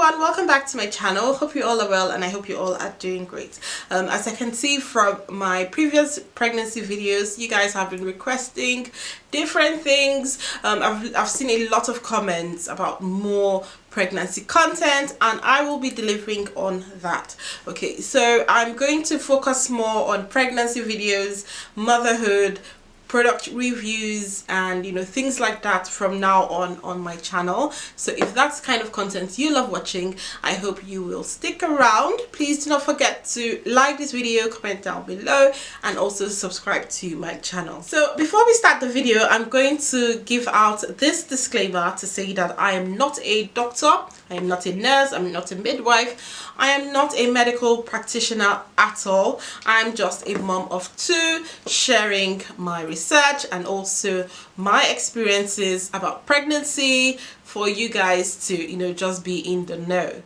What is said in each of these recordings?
everyone, welcome back to my channel. Hope you all are well and I hope you all are doing great. As I can see from my previous pregnancy videos, you guys have been requesting different things. I've seen a lot of comments about more pregnancy content and I will be delivering on that. Okay, so I'm going to focus more on pregnancy videos, motherhood, product reviews, and things like that from now on my channel. So if that's kind of content you love watching, I hope you will stick around. Please do not forget to like this video, comment down below, and also subscribe to my channel. So before we start the video, I'm going to give out this disclaimer to say that I am not a doctor, I am not a nurse, I'm not a midwife, I am not a medical practitioner at all. I'm just a mom of two sharing my research and also my experiences about pregnancy for you guys to just be in the know.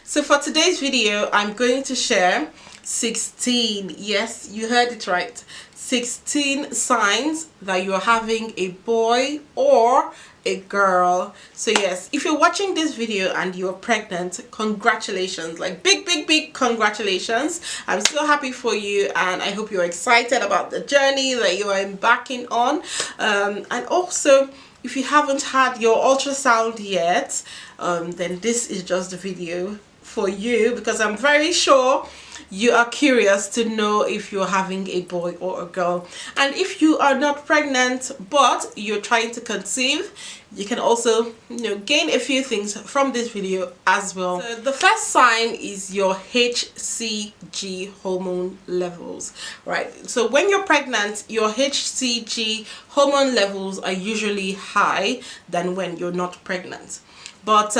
So for today's video, I'm going to share 16, yes, you heard it right, 16 signs that you're having a boy or a girl. So yes, if you're watching this video and you're pregnant, congratulations, like big congratulations. I'm so happy for you and I hope you're excited about the journey that you are embarking on. And also, if you haven't had your ultrasound yet, then this is just the video for you, because I'm very sure you are curious to know if you're having a boy or a girl. And if you are not pregnant but you're trying to conceive, you can also gain a few things from this video as well. So the first sign is your HCG hormone levels, right? So when you're pregnant, your HCG hormone levels are usually high than when you're not pregnant, but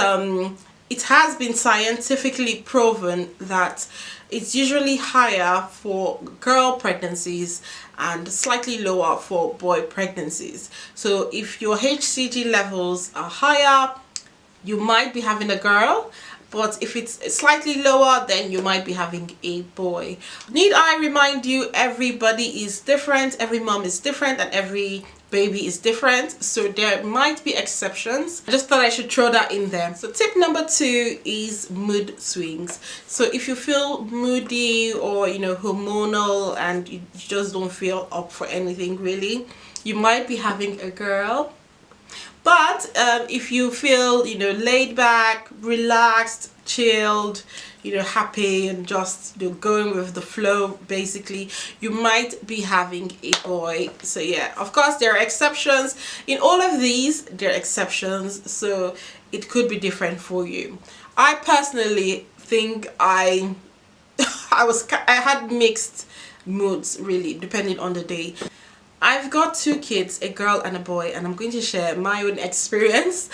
it has been scientifically proven that it's usually higher for girl pregnancies and slightly lower for boy pregnancies. So if your HCG levels are higher, you might be having a girl, but if it's slightly lower, then you might be having a boy. Need I remind you, everybody is different, every mom is different, and every baby is different, so there might be exceptions. I just thought I should throw that in there. So tip number 2 is mood swings. So if you feel moody or hormonal and you just don't feel up for anything really, you might be having a girl. But if you feel laid back, relaxed, chilled, happy and just going with the flow, basically, you might be having a boy. So yeah, of course there are exceptions. In all of these there are exceptions, so it could be different for you. I personally think I had mixed moods really, depending on the day. I've got 2 kids, a girl and a boy, and I'm going to share my own experience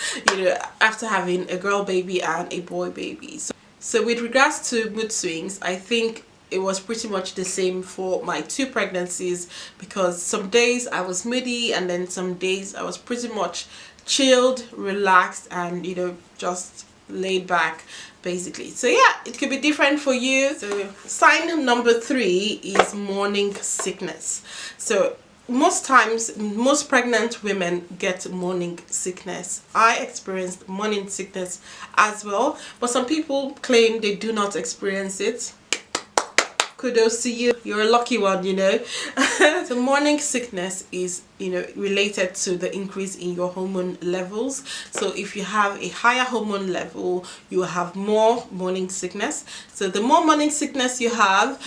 after having a girl baby and a boy baby. So with regards to mood swings, I think it was pretty much the same for my 2 pregnancies, because some days I was moody and then some days I was pretty much chilled, relaxed, and just laid back basically. So yeah, it could be different for you. So sign number 3 is morning sickness. So most times, most pregnant women get morning sickness. I experienced morning sickness as well, but some people claim they do not experience it. Kudos to you, you're a lucky one. So morning sickness is related to the increase in your hormone levels. So if you have a higher hormone level, you will have more morning sickness. So the more morning sickness you have,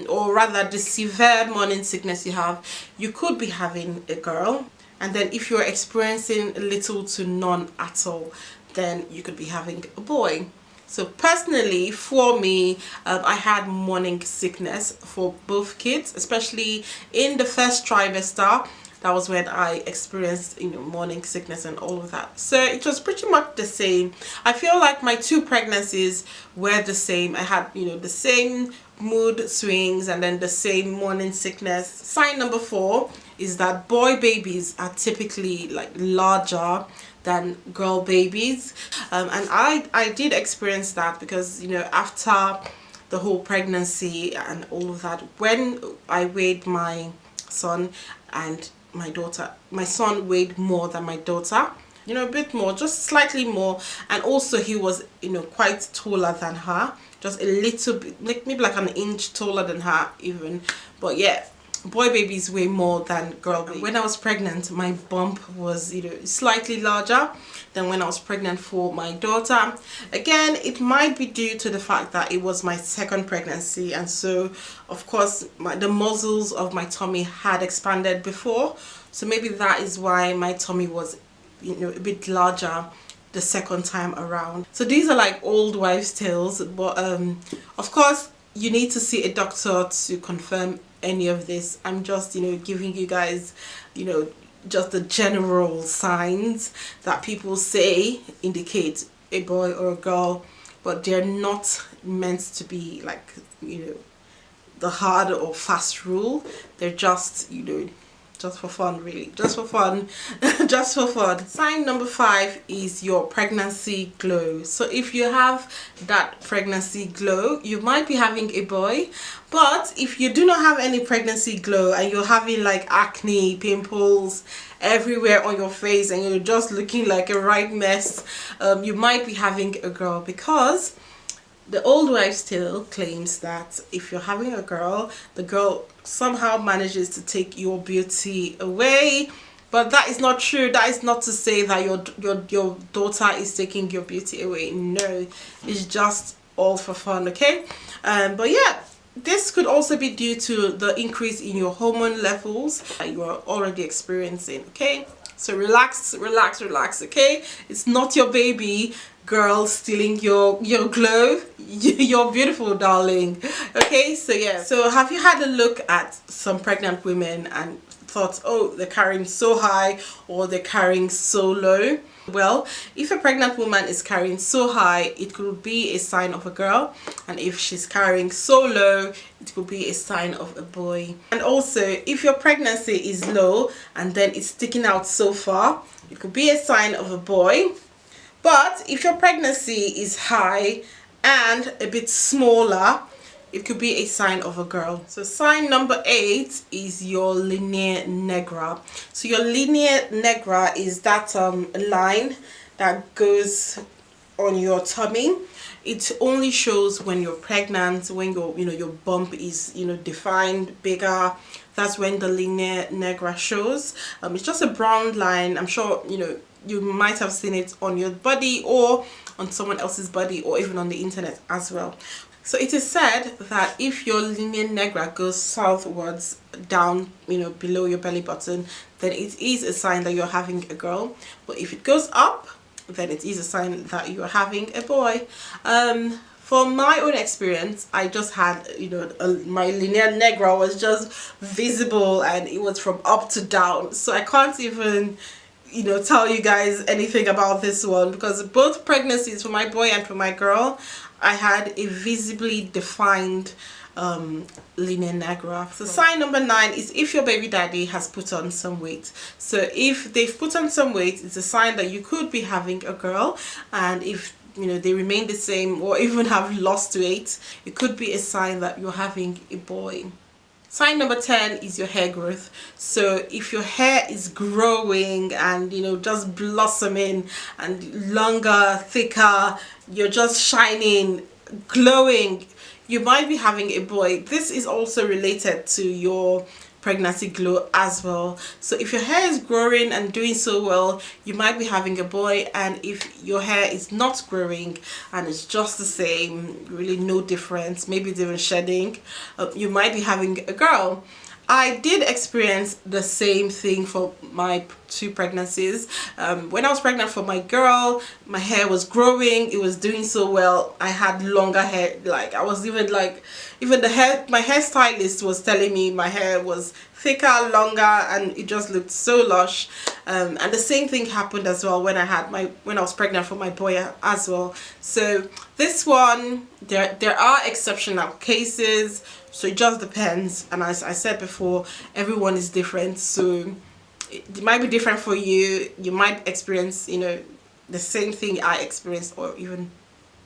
or rather the severe morning sickness you have, you could be having a girl. And then if you're experiencing little to none at all, then you could be having a boy. So personally, for me, I had morning sickness for both kids, especially in the first trimester. That was when I experienced morning sickness and all of that. So it was pretty much the same. I feel like my 2 pregnancies were the same. I had the same mood swings and then the same morning sickness. Sign number 4 is that boy babies are typically like larger than girl babies, and I did experience that because after the whole pregnancy and all of that, when I weighed my son and my daughter. My son weighed more than my daughter, you know, a bit more, just slightly more. And also he was, you know, quite taller than her, just a little bit, like maybe like an inch taller than her even. But yeah, boy babies weigh more than girl babies. When I was pregnant, my bump was, you know, slightly larger than when I was pregnant for my daughter. Again, it might be due to the fact that it was my second pregnancy, and so of course the muscles of my tummy had expanded before, so maybe that is why my tummy was, you know, a bit larger the second time around. So these are like old wives' tales, but of course you need to see a doctor to confirm any of this. I'm just, you know, giving you guys, you know, just the general signs that people say indicate a boy or a girl, but they're not meant to be like, you know, the hard or fast rule. They're just, you know, just for fun, really, just for fun. Just for fun. Sign number 5 is your pregnancy glow. So if you have that pregnancy glow, you might be having a boy. But if you do not have any pregnancy glow and you're having like acne, pimples everywhere on your face, and you're just looking like a right mess, you might be having a girl, because the old wives' tale claims that if you're having a girl, the girl somehow manages to take your beauty away. But that is not true. That is not to say that your daughter is taking your beauty away. No, it's just all for fun, okay? But yeah, this could also be due to the increase in your hormone levels that you are already experiencing, okay? So relax, relax, relax, okay? It's not your baby girl stealing your glow. You're beautiful, darling. Okay, so yeah, so have you had a look at some pregnant women and thought, oh, they're carrying so high or they're carrying so low? Well, if a pregnant woman is carrying so high, it could be a sign of a girl, and if she's carrying so low, it could be a sign of a boy. And also, if your pregnancy is low and then it's sticking out so far, it could be a sign of a boy. But if your pregnancy is high and a bit smaller, it could be a sign of a girl. So sign number 8 is your linea nigra. So your linea nigra is that line that goes on your tummy. It only shows when you're pregnant, when your bump is, you know, defined, bigger. That's when the linea nigra shows. It's just a brown line. I'm sure, you know, you might have seen it on your body or on someone else's body, or even on the internet as well. So it is said that if your linea nigra goes southwards down, you know, below your belly button, then it is a sign that you're having a girl. But if it goes up, then it is a sign that you're having a boy. From my own experience, I just had, you know, my linea nigra was just visible and it was from up to down. So I can't even, you know, tell you guys anything about this one, because both pregnancies, for my boy and for my girl, I had a visibly defined linea nigra. So sign number 9 is if your baby daddy has put on some weight. So if they've put on some weight, it's a sign that you could be having a girl. And if, you know, they remain the same or even have lost weight, it could be a sign that you're having a boy. Sign number 10 is your hair growth. So if your hair is growing and, you know, just blossoming and longer, thicker, you're just shining, glowing, you might be having a boy. This is also related to your pregnancy glow as well. So if your hair is growing and doing so well, you might be having a boy. And if your hair is not growing and it's just the same, really no difference, maybe it's even shedding, you might be having a girl. I did experience the same thing for my 2 pregnancies. When I was pregnant for my girl, my hair was growing, it was doing so well. I had longer hair, like I was even like, even my hairstylist was telling me my hair was thicker, longer, and it just looked so lush. And the same thing happened as well when I was pregnant for my boy as well. So this one, there are exceptional cases. So it just depends, and as I said before, everyone is different, so it might be different for you. You might experience, you know, the same thing I experienced or even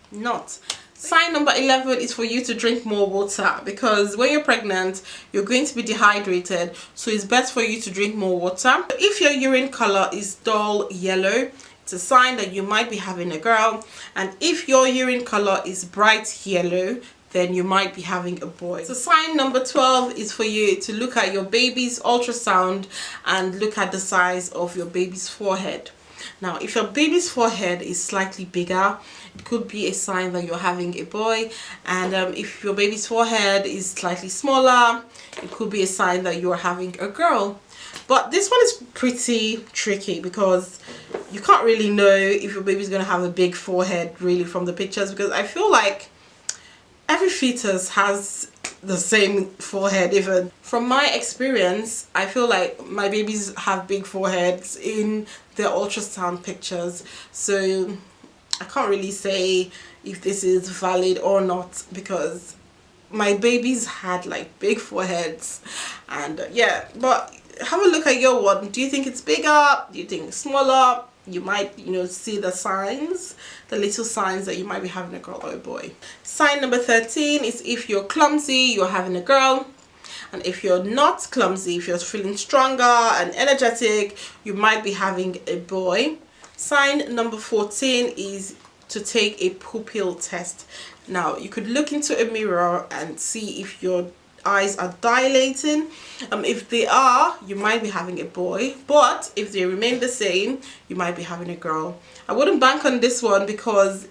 not. Sign number 11 is for you to drink more water, because when you're pregnant you're going to be dehydrated, so it's best for you to drink more water. If your urine color is dull yellow, it's a sign that you might be having a girl, and if your urine color is bright yellow, then you might be having a boy. So sign number 12 is for you to look at your baby's ultrasound and look at the size of your baby's forehead. Now, if your baby's forehead is slightly bigger, it could be a sign that you're having a boy, and if your baby's forehead is slightly smaller, it could be a sign that you're having a girl. But this one is pretty tricky because you can't really know if your baby's going to have a big forehead really from the pictures, because I feel like every fetus has the same forehead. Even from my experience, I feel like my babies have big foreheads in their ultrasound pictures, so I can't really say if this is valid or not, because my babies had like big foreheads. And yeah, but have a look at your one. Do you think it's bigger? Do you think it's smaller? You might, see the signs, the little signs that you might be having a girl or a boy. Sign number 13 is if you're clumsy, you're having a girl. And if you're not clumsy, if you're feeling stronger and energetic, you might be having a boy. Sign number 14 is to take a pupil test. Now, you could look into a mirror and see if your eyes are dilating. If they are, you might be having a boy, but if they remain the same, you might be having a girl. I wouldn't bank on this one because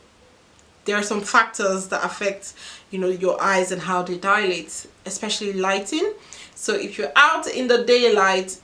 there are some factors that affect your eyes and how they dilate, especially lighting. So if you're out in the daylight,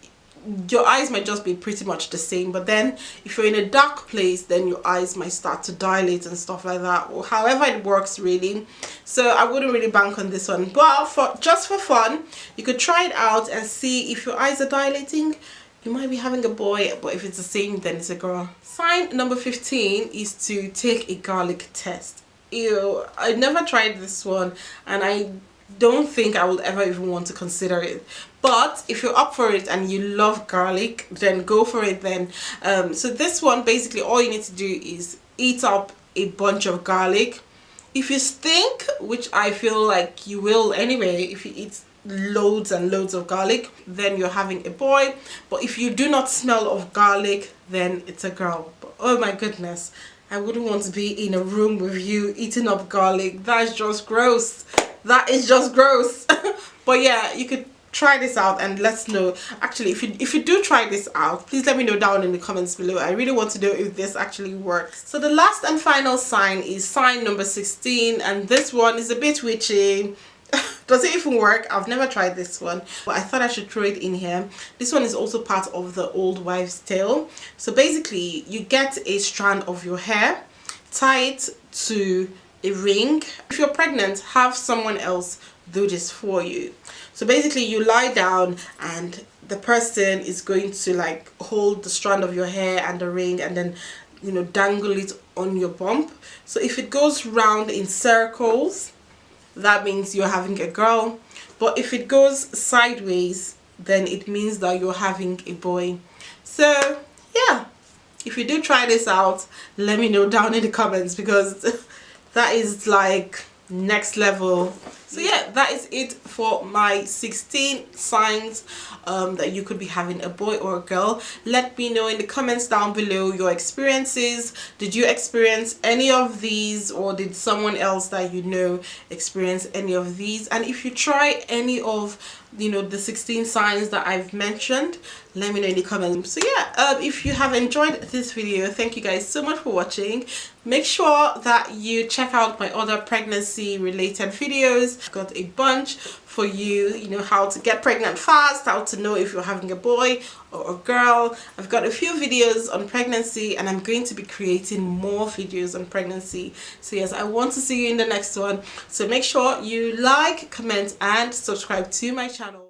your eyes might just be pretty much the same, but then if you're in a dark place, then your eyes might start to dilate and stuff like that, or however it works really. So I wouldn't really bank on this one, but just for fun, you could try it out and see if your eyes are dilating. You might be having a boy, but if it's the same, then it's a girl. Sign number 15 is to take a garlic test. Ew, I never tried this one, and I don't think I will ever even want to consider it. But if you're up for it and you love garlic, then go for it then. So this one, basically all you need to do is eat up a bunch of garlic. If you stink, which I feel like you will anyway if you eat loads and loads of garlic, then you're having a boy. But if you do not smell of garlic, then it's a girl. But oh my goodness, I wouldn't want to be in a room with you eating up garlic. That's just gross. That is just gross. But yeah, you could try this out and let us know. Actually, if you do try this out, please let me know down in the comments below. I really want to know if this actually works. So the last and final sign is sign number 16, and this one is a bit witchy. Does it even work? I've never tried this one, but I thought I should throw it in here. This one is also part of the old wives' tale. So basically, you get a strand of your hair, tie it to a ring. If you're pregnant, have someone else do this for you. So basically, you lie down and the person is going to like hold the strand of your hair and the ring, and then dangle it on your bump. So if it goes round in circles, that means you're having a girl, but if it goes sideways, then it means that you're having a boy. So yeah, if you do try this out, let me know down in the comments, because that is like next level. So yeah, that is it for my 16 signs that you could be having a boy or a girl. Let me know in the comments down below your experiences. Did you experience any of these, or did someone else that you know experience any of these? And if you try any of the 16 signs that I've mentioned, let me know in the comments. So yeah, if you have enjoyed this video, thank you guys so much for watching. Make sure that you check out my other pregnancy related videos. I've got a bunch for you, how to get pregnant fast, how to know if you're having a boy or a girl. I've got a few videos on pregnancy, and I'm going to be creating more videos on pregnancy. So yes, I want to see you in the next one. So make sure you like, comment and subscribe to my channel.